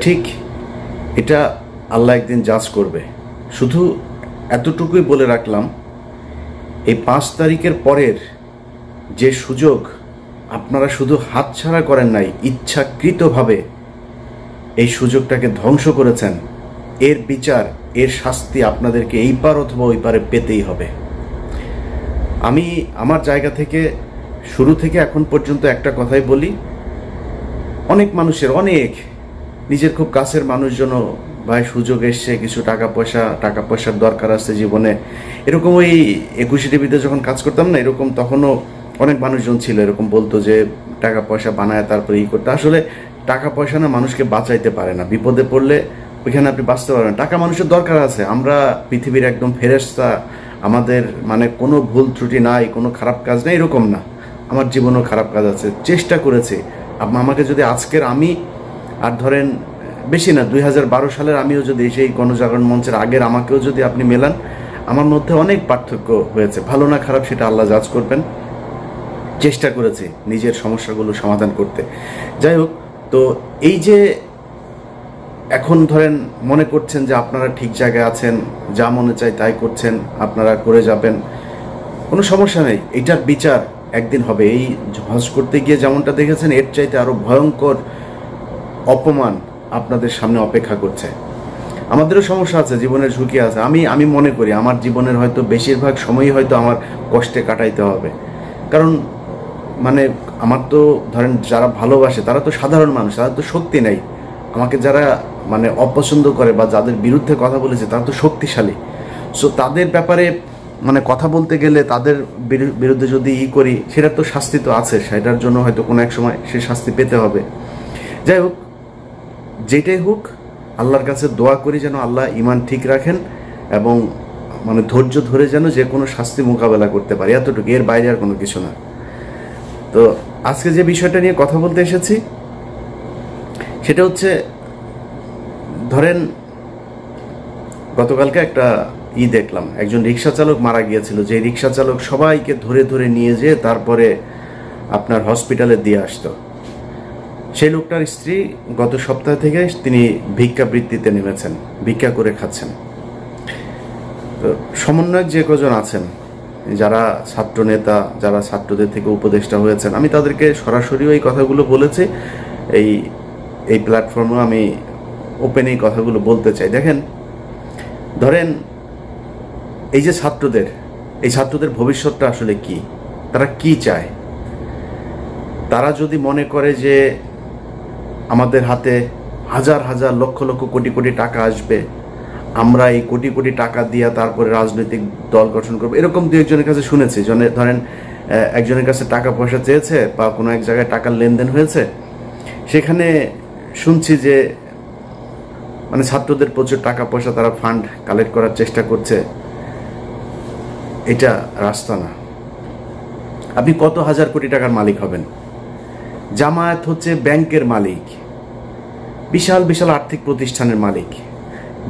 ঠিক এটা আল্লাহ একদিন জাজ করবে। শুধু এতটুকুই বলে রাখলাম, এই 5 তারিখের পরের যে সুযোগ আপনারা শুধু হাতছাড়া করেন নাই, ইচ্ছাকৃতভাবে এই সুযোগটাকে ধ্বংস করেছেন, এর বিচার, এর শাস্তি আপনাদেরকে এই পার অথবা ওই পারে পেতেই হবে। আমি আমার জায়গা থেকে শুরু থেকে এখন পর্যন্ত একটা কথাই বলি, অনেক মানুষের, অনেক নিজের খুব কাছের মানুষজনও ভাই সুযোগ এসছে, কিছু টাকা পয়সার দরকার আছে জীবনে, এরকম ওই 21 টিভিতে যখন কাজ করতাম না, এরকম তখনও অনেক মানুষজন ছিল এরকম বলতো যে টাকা পয়সা বানায় তারপরে করতে। আসলে টাকা পয়সা না মানুষকে বাঁচাইতে পারে না, বিপদে পড়লে ওইখানে আপনি বাঁচতে পারবেন। টাকা মানুষের দরকার আছে, আমরা পৃথিবীর একদম ফেরেশতা, আমাদের মানে কোনো ভুল ত্রুটি নাই, কোনো খারাপ কাজ নেই, এরকম না। আমার জীবনেও খারাপ কাজ আছে, চেষ্টা করেছি। আমাকে যদি আজকের আমি আর ধরেন বেশি না 2012 সালের আমিও যদি সেই গণজাগরণ মঞ্চের আগের আমাকেও যদি আপনি মেলান, আমার মধ্যে অনেক পার্থক্য হয়েছে। ভালো না খারাপ সেটা আল্লাহ জাজ করবেন। চেষ্টা করেছি নিজের সমস্যাগুলো সমাধান করতে। যাই হোক, তো এই যে এখন ধরেন মনে করছেন যে আপনারা ঠিক জায়গায় আছেন, যা মনে চাই তাই করছেন, আপনারা করে যাবেন, কোনো সমস্যা নেই। এটার বিচার একদিন হবে। এই হজ করতে গিয়ে যেমনটা দেখেছেন, এর চাইতে আরো ভয়ঙ্কর অপমান আপনাদের সামনে অপেক্ষা করছে। আমাদেরও সমস্যা আছে, জীবনের ঝুঁকি আছে। আমি মনে করি আমার জীবনের হয়তো বেশিরভাগ সময়ই হয়তো আমার কষ্টে কাটাইতে হবে। কারণ মানে আমার তো ধরেন যারা ভালোবাসে তারা তো সাধারণ মানুষ, তারা তো শক্তি নেই। আমাকে যারা মানে অপছন্দ করে বা যাদের বিরুদ্ধে কথা বলেছে তারা তো শক্তিশালী। সো তাদের ব্যাপারে মানে কথা বলতে গেলে, তাদের বিরুদ্ধে যদি করি, সেটার তো শাস্তি তো আছে, সেটার জন্য হয়তো কোনো এক সময় সে শাস্তি পেতে হবে। যাই হোক, যেটাই হোক, আল্লাহর কাছে দোয়া করি যেন আল্লাহ ঈমান ঠিক রাখেন এবং মানে ধৈর্য ধরে যেন যে কোনো শাস্তি মোকাবেলা করতে পারি, এতটুকু, এর বাইরে আর কোনো কিছু না। তো আজকে যে বিষয়টা নিয়ে কথা বলতে এসেছি সেটা হচ্ছে, ধরেন গতকালকে একটা দেখলাম, একজন রিক্সা চালক মারা গিয়েছিল। যে রিক্সা চালক সবাইকে ধরে ধরে নিয়ে যেয়ে তারপরে আপনার হসপিটালে দিয়ে আসতো। সেই লোকটার স্ত্রী গত সপ্তাহ থেকে তিনি ভিক্ষাবৃত্তিতে নেমেছেন, ভিক্ষা করে খাচ্ছেন। তো সমন্বয়ক যে কজন আছেন, যারা ছাত্র নেতা, যারা ছাত্রদের থেকে উপদেষ্টা হয়েছেন, আমি তাদেরকে সরাসরিও এই কথাগুলো বলেছি। এই প্ল্যাটফর্মেও আমি ওপেন এই কথাগুলো বলতে চাই। দেখেন, ধরেন এই যে ছাত্রদের ভবিষ্যৎটা আসলে কি, তারা কি চায়? তারা যদি মনে করে যে আমাদের হাতে হাজার হাজার লক্ষ লক্ষ কোটি কোটি টাকা আসবে, আমরা এই কোটি কোটি টাকা দিয়ে তারপরে রাজনৈতিক দল গঠন করবো, এরকম দু একজনের কাছে শুনেছি। ধরেন একজনের কাছে টাকা পয়সা চেয়েছে বা কোনো এক জায়গায় টাকার লেনদেন হয়েছে, সেখানে শুনছি যে মানে ছাত্রদের প্রচুর টাকা পয়সা তারা ফান্ড কালেক্ট করার চেষ্টা করছে। এটা রাস্তা না। আপনি কত হাজার কোটি টাকার মালিক হবেন? জামায়াত হচ্ছে ব্যাংকের মালিক, বিশাল বিশাল আর্থিক প্রতিষ্ঠানের মালিক।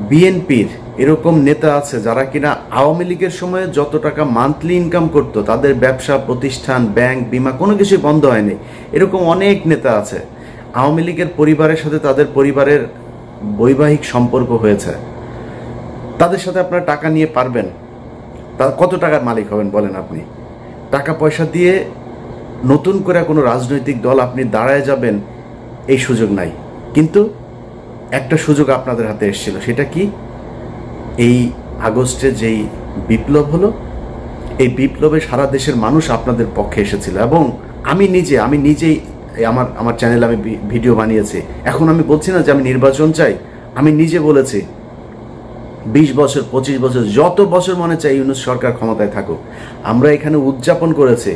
বিএনপির এরকম নেতা আছে যারা কিনা আওয়ামী লীগের সময়ে যত টাকা মান্থলি ইনকাম করতো, তাদের ব্যবসা প্রতিষ্ঠান, ব্যাংক, বিমা কোনো কিছুই বন্ধ হয়নি। এরকম অনেক নেতা আছে। আওয়ামী লীগের পরিবারের সাথে তাদের পরিবারের বৈবাহিক সম্পর্ক হয়েছে। তাদের সাথে আপনারা টাকা নিয়ে পারবেন? কত টাকার মালিক হবেন বলেন আপনি? টাকা পয়সা দিয়ে নতুন করে কোনো রাজনৈতিক দল আপনি দাঁড়ায় যাবেন, এই সুযোগ নাই। কিন্তু একটা সুযোগ আপনাদের হাতে এসেছিল, সেটা কি? এই আগস্টে যেই বিপ্লব হলো, এই বিপ্লবে সারা দেশের মানুষ আপনাদের পক্ষে এসেছিল। এবং আমি নিজেই আমার চ্যানেলে আমি ভিডিও বানিয়েছি। এখন আমি বলছি না যে আমি নির্বাচন চাই, আমি নিজে বলেছি 20 বছর 25 বছর যত বছর মনে চাই ইউনূস সরকার ক্ষমতায় থাকুক। আমরা এখানে উদযাপন করেছি,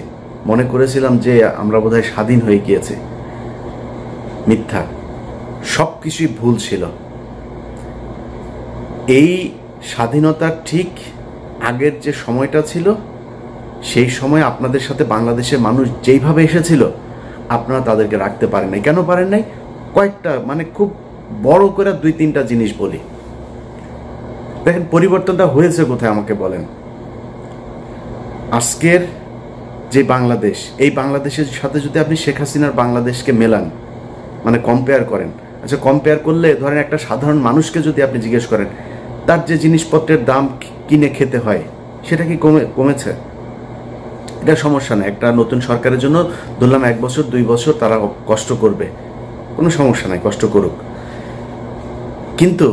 মনে করেছিলাম যে আমরা বোধহয় স্বাধীন হয়ে গিয়েছে। মিথ্যা, সব কিছুই ভুল ছিল। এই স্বাধীনতার ঠিক আগের যে সময়টা ছিল, সেই সময় আপনাদের সাথে বাংলাদেশের মানুষ যেইভাবে এসেছিল, আপনারা তাদেরকে রাখতে পারেন নাই। কেন পারেন নাই? কয়েকটা মানে খুব বড় করে 2-3টা জিনিস বলি। দেখেন পরিবর্তনটা হয়েছে কোথায় আমাকে বলেন। আজকের যে বাংলাদেশ, এই বাংলাদেশের সাথে যদি আপনি শেখ হাসিনার বাংলাদেশকে মেলান, মানে কম্পেয়ার করেন, আচ্ছা, কম্পেয়ার করলে ধরেন একটা সাধারণ মানুষকে যদি আপনি জিজ্ঞেস করেন তার যে জিনিসপত্রের দাম কিনে খেতে হয় সেটা কি কমেছে? এটা সমস্যা না, একটা নতুন সরকারের জন্য ধরলাম 1 বছর 2 বছর তারা কষ্ট করবে, কোনো সমস্যা নাই, কষ্ট করুক, কিন্তু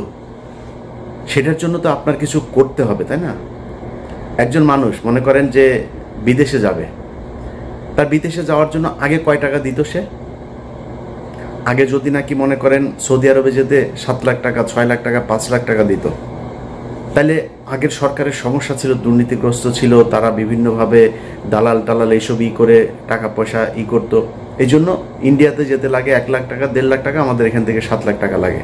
সেটার জন্য তো আপনার কিছু করতে হবে, তাই না? একজন মানুষ মনে করেন যে বিদেশে যাবে, তার বিদেশে যাওয়ার জন্য আগে কয় টাকা দিত সে? আগে যদি নাকি মনে করেন সৌদি আরবে যেতে 7 লাখ টাকা, 6 লাখ টাকা, 5 লাখ টাকা দিত, তাহলে আগের সরকারের সমস্যা ছিল, দুর্নীতিগ্রস্ত ছিল, তারা বিভিন্নভাবে দালাল টালাল এইসব করে টাকা পয়সা করতো। এই জন্য ইন্ডিয়াতে যেতে লাগে 1 লাখ টাকা, 1.5 লাখ টাকা, আমাদের এখান থেকে 7 লাখ টাকা লাগে।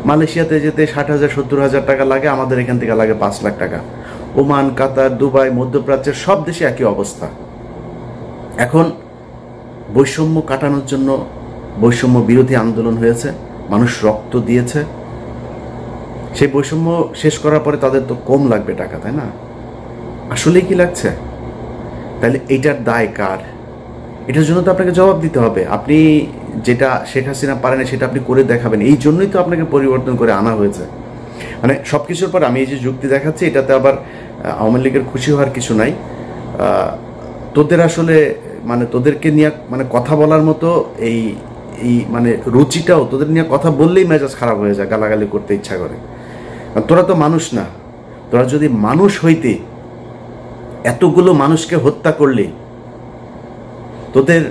মালয়েশিয়াতে যেতে 60,000 70,000 টাকা লাগে, আমাদের এখান থেকে লাগে 5 লাখ টাকা। ওমান, কাতার, দুবাই, মধ্যপ্রাচ্যের সব দেশে একই অবস্থা। এখন বৈষম্য কাটানোর জন্য বৈষম্য বিরোধী আন্দোলন হয়েছে, মানুষ রক্ত দিয়েছে, সেই বৈষম্য শেষ করার পরে তাদের তো কম লাগবে টাকা, তাই না? আসলেই কি লাগছে? তাহলে এইটার দায় কার? এটার জন্য তো আপনাকে জবাব দিতে হবে। আপনি যেটা শেখ হাসিনা পারে না সেটা আপনি করে দেখাবেন, এই জন্যই তো আপনাকে পরিবর্তন করে আনা হয়েছে। মানে সব কিছুর পর আমি এই যে যুক্তি দেখাচ্ছি, এটাতে আবার আওয়ামী লীগের খুশি হওয়ার কিছু নাই। তোদের আসলে মানে তোদেরকে নিয়ে মানে কথা বলার মতো এই মানে রুচিটাও, তোদের নিয়ে কথা বললেই মেজাজ খারাপ হয়ে যায়, গালাগালি করতে ইচ্ছা করে। তোরা তো মানুষ না, তোরা যদি মানুষ হইতে এতগুলো মানুষকে হত্যা করলি, তোদের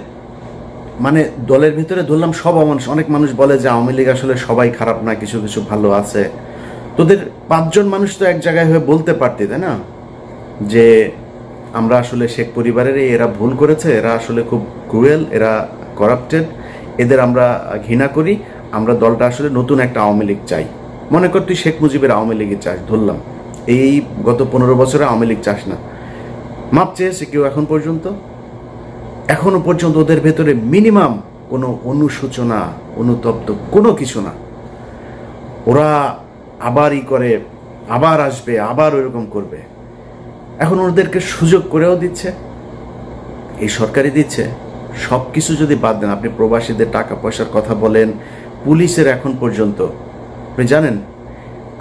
মানে দলের ভিতরে ধরলাম সব অমানুষ, অনেক মানুষ বলে যে আওয়ামী লীগ আসলে সবাই খারাপ না, কিছু কিছু ভালো আছে। তোদের 5 জন মানুষ তো এক জায়গায় হয়ে বলতে পারতি, তাই না, যে আমরা আসলে শেখ পরিবারের এরা ভুল করেছে, এরা আসলে খুব ক্রুয়েল, এরা করাপ্টেড, এদের আমরা ঘৃণা করি, আমরা দলটা আসলে নতুন একটা আওয়ামী লীগ চাই। মনে কর তুই শেখ মুজিবের আওয়ামী লীগই চাস, ধরলাম এই গত 15 বছরে আওয়ামী লীগ চাস না, মাপ চেয়েছে কেউ এখনো পর্যন্ত ওদের ভেতরে মিনিমাম কোনো অনুশোচনা, অনুতপ্ত কোনো কিছু না। ওরা আবার করে, আবার আসবে, আবার ওইরকম করবে। এখন ওদেরকে সুযোগ করেও দিচ্ছে, এই সরকারই দিচ্ছে। সব কিছু যদি বাদ দেন, আপনি প্রবাসীদের টাকা পয়সার কথা বলেন, পুলিশের এখন পর্যন্ত আপনি জানেন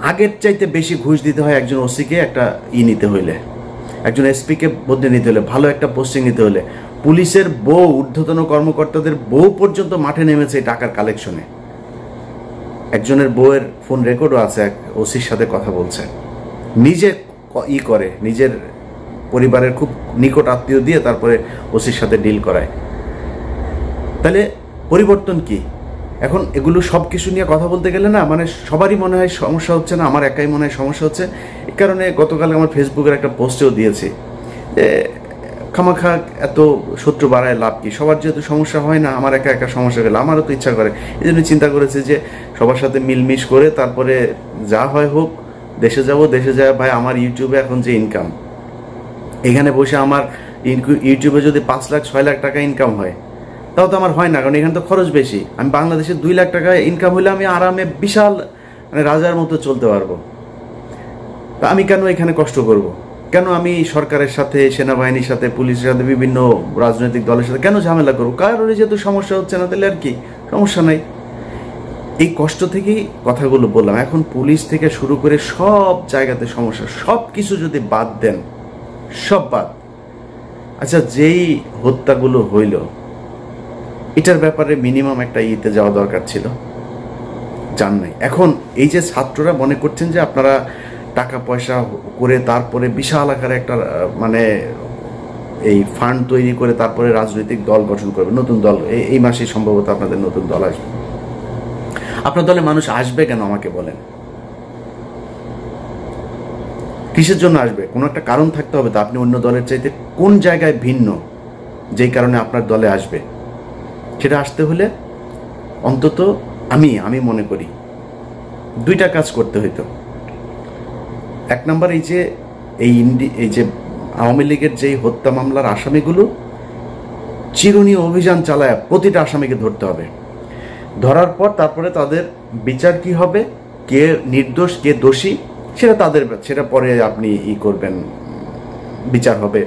আগের চাইতে বেশি ঘুষ দিতে হয় একজন ওসিকে একটা নিতে হইলে, একজন এসপিকে বদলে নিতে হলে, ভালো একটা পোস্টিং নিতে হলে। পুলিশের বউ, ঊর্ধ্বতন কর্মকর্তাদের বউ পর্যন্ত মাঠে নেমেছে এই টাকার কালেকশনে। একজনের বউয়ের ফোন রেকর্ডও আছে, এক ওসির সাথে কথা বলছে, নিজে করে, নিজের পরিবারের খুব নিকট আত্মীয় দিয়ে তারপরে ওসির সাথে ডিল করায়। তাহলে পরিবর্তন কি? এখন এগুলো সব কিছু নিয়ে কথা বলতে গেলে না, মানে সবারই মনে হয় সমস্যা হচ্ছে না, আমার একাই মনে হয় সমস্যা হচ্ছে। এই কারণে গতকাল আমার ফেসবুকের একটা পোস্টেও দিয়েছি যে খামাখা এত শত্রু বাড়ায় লাভ কি, সবার যেহেতু সমস্যা হয় না, আমার একা একা সমস্যা গেলে আমারও তো ইচ্ছা করে। এই জন্য চিন্তা করেছি যে সবার সাথে মিলমিশ করে তারপরে যা হয় হোক, দেশে যাব, দেশে যায় ভাই আমার ইউটিউবে এখন যে ইনকাম, এখানে বসে আমার ইউটিউবে যদি 5 লাখ 6 লাখ টাকা ইনকাম হয়, তাও তো আমার হয় না, কারণ এখানে তো খরচ বেশি। আমি বাংলাদেশে 2 লাখ টাকা ইনকাম হলে আমি আরামে বিশাল মানে রাজার মতো চলতে পারবো। তা আমি কেন এখানে কষ্ট করব? কেন আমি সরকারের সাথে, সেনাবাহিনীর সাথে, পুলিশের সাথে, বিভিন্ন রাজনৈতিক দলের সাথে কেন ঝামেলা করবো? কারোর যেহেতু সমস্যা হচ্ছে না, তাহলে আর কি সমস্যা নাই। এই কষ্ট থেকেই কথাগুলো বললাম। এখন পুলিশ থেকে শুরু করে সব জায়গাতে সমস্যা, সব কিছু যদি বাদ দেন, সব বাদ। আচ্ছা, যেই হত্যাগুলো হইল এটার ব্যাপারে মিনিমাম একটা যাওয়া দরকার ছিল, জান নাই। এখন এই যে ছাত্ররা মনে করছেন যে আপনারা টাকা পয়সা করে তারপরে বিশাল আকারে একটা মানে এই ফান্ড তৈরি করে তারপরে রাজনৈতিক দল গঠন করবে, নতুন দল। এই মাসেই সম্ভবত আপনাদের নতুন দল আসবে। আপনার দলে মানুষ আসবে কেন আমাকে বলেন? কিসের জন্য আসবে? কোনো একটা কারণ থাকতে হবে তো। আপনি অন্য দলের চাইতে কোন জায়গায় ভিন্ন, যেই কারণে আপনার দলে আসবে? সেটা আসতে হলে অন্তত আমি মনে করি 2টা কাজ করতে হইতো। 1 নম্বর, এই যে আওয়ামী লীগের যেই হত্যা মামলার আসামিগুলো, চিরুনি অভিযান চালায় প্রতিটা আসামিকে ধরতে হবে। ধরার পর তারপরে তাদের বিচার কি হবে, কে নির্দোষ কে দোষী, সেটা পরে আপনি করবেন, বিচার হবে,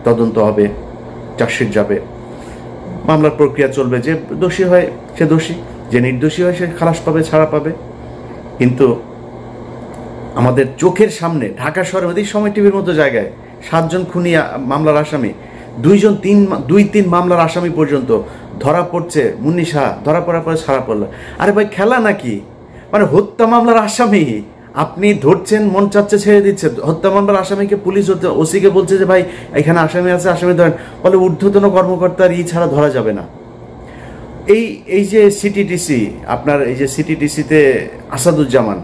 তদন্ত হবে, চার্জশিট যাবে, মামলার প্রক্রিয়া চলবে। যে দোষী হয় সে দোষী, যে নির্দোষী হয় সে খালাস পাবে, ছাড়া পাবে। কিন্তু আমাদের চোখের সামনে ঢাকা শহরের মধ্যে সময় টিভির মতো জায়গায় 7 জন খুনি মামলার আসামি, 2-3 মামলার আসামি পর্যন্ত ধরা পড়ছে। মুন্নি শাহ ধরা পড়ার পরে ছাড়া পড়লো। আরে ভাই খেলা নাকি? মানে হত্যা মামলার আসামি আপনি ধরছেন, মন চাচ্ছে ছেড়ে দিচ্ছে। হত্যা মামলার আসামিকে পুলিশ ওসিকে বলছে যে ভাই এখানে আসামি আছে, আসামি ধরেন, বলে ঊর্ধ্বতন কর্মকর্তার ছাড়া ধরা যাবে না। এই যে সিটিটিসি, আপনার এই যে সিটিটিসিতে আসাদুজ্জামান,